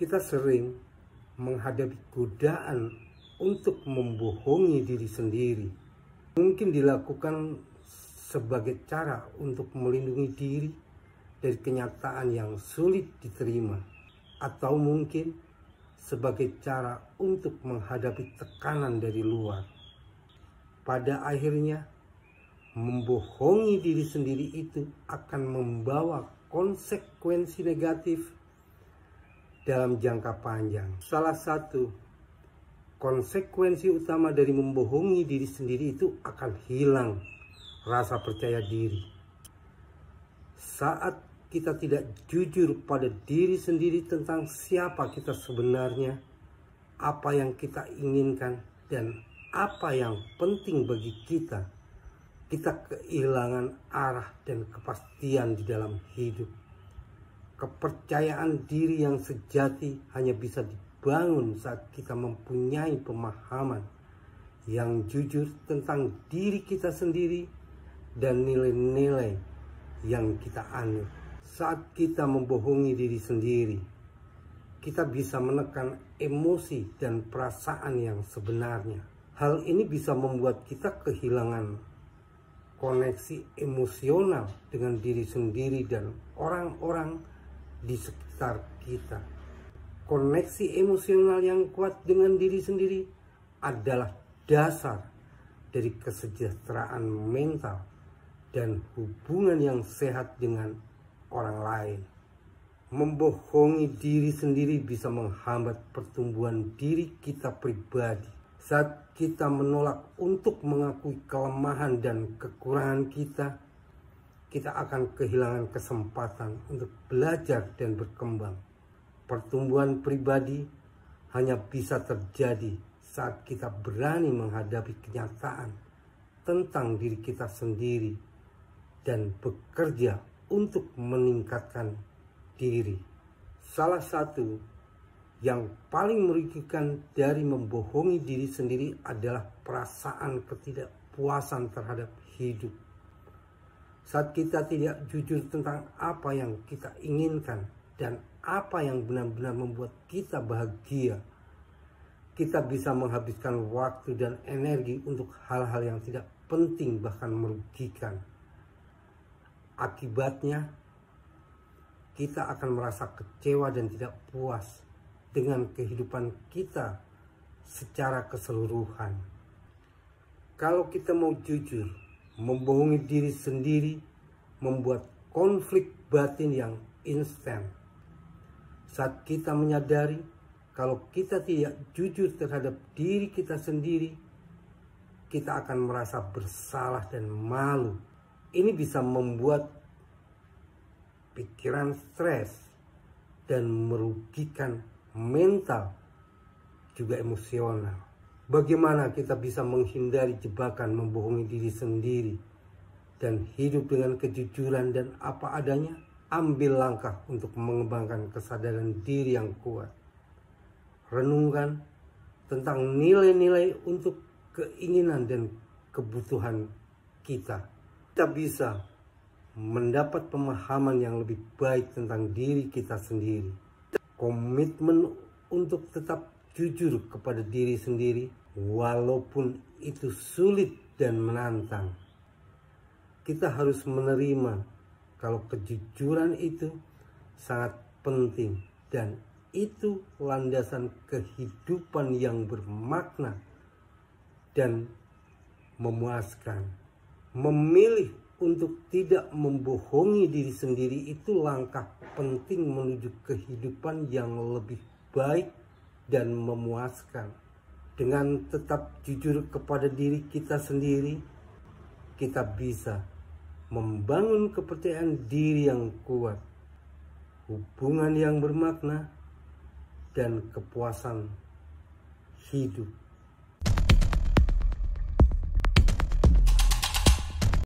Kita sering menghadapi godaan untuk membohongi diri sendiri. Mungkin dilakukan sebagai cara untuk melindungi diri dari kenyataan yang sulit diterima, atau mungkin sebagai cara untuk menghadapi tekanan dari luar. Pada akhirnya, membohongi diri sendiri itu akan membawa konsekuensi negatif dalam jangka panjang. Salah satu konsekuensi utama dari membohongi diri sendiri itu akan hilang rasa percaya diri. Saat kita tidak jujur pada diri sendiri tentang siapa kita sebenarnya, apa yang kita inginkan, dan apa yang penting bagi kita, kita kehilangan arah dan kepastian di dalam hidup. Kepercayaan diri yang sejati hanya bisa dibangun saat kita mempunyai pemahaman yang jujur tentang diri kita sendiri dan nilai-nilai yang kita anut. Saat kita membohongi diri sendiri, kita bisa menekan emosi dan perasaan yang sebenarnya. Hal ini bisa membuat kita kehilangan koneksi emosional dengan diri sendiri dan orang-orang di sekitar kita. Koneksi emosional yang kuat dengan diri sendiri adalah dasar dari kesejahteraan mental dan hubungan yang sehat dengan orang lain. Membohongi diri sendiri bisa menghambat pertumbuhan diri kita pribadi. Saat kita menolak untuk mengakui kelemahan dan kekurangan kita akan kehilangan kesempatan untuk belajar dan berkembang. Pertumbuhan pribadi hanya bisa terjadi saat kita berani menghadapi kenyataan tentang diri kita sendiri dan bekerja untuk meningkatkan diri. Salah satu yang paling merugikan dari membohongi diri sendiri adalah perasaan ketidakpuasan terhadap hidup. Saat kita tidak jujur tentang apa yang kita inginkan dan apa yang benar-benar membuat kita bahagia, kita bisa menghabiskan waktu dan energi untuk hal-hal yang tidak penting bahkan merugikan. Akibatnya, kita akan merasa kecewa dan tidak puas dengan kehidupan kita secara keseluruhan. Kalau kita mau jujur, membohongi diri sendiri membuat konflik batin yang instan. Saat kita menyadari kalau kita tidak jujur terhadap diri kita sendiri, kita akan merasa bersalah dan malu. Ini bisa membuat pikiran stres dan merugikan mental juga emosional. Bagaimana kita bisa menghindari jebakan membohongi diri sendiri dan hidup dengan kejujuran dan apa adanya? Ambil langkah untuk mengembangkan kesadaran diri yang kuat. Renungkan tentang nilai-nilai untuk keinginan dan kebutuhan kita. Kita bisa mendapat pemahaman yang lebih baik tentang diri kita sendiri. Komitmen untuk tetap jujur kepada diri sendiri walaupun itu sulit dan menantang. Kita harus menerima kalau kejujuran itu sangat penting dan itu landasan kehidupan yang bermakna dan memuaskan. Memilih untuk tidak membohongi diri sendiri itu langkah penting menuju kehidupan yang lebih baik dan memuaskan. Dengan tetap jujur kepada diri kita sendiri, kita bisa membangun kepercayaan diri yang kuat, hubungan yang bermakna, dan kepuasan hidup.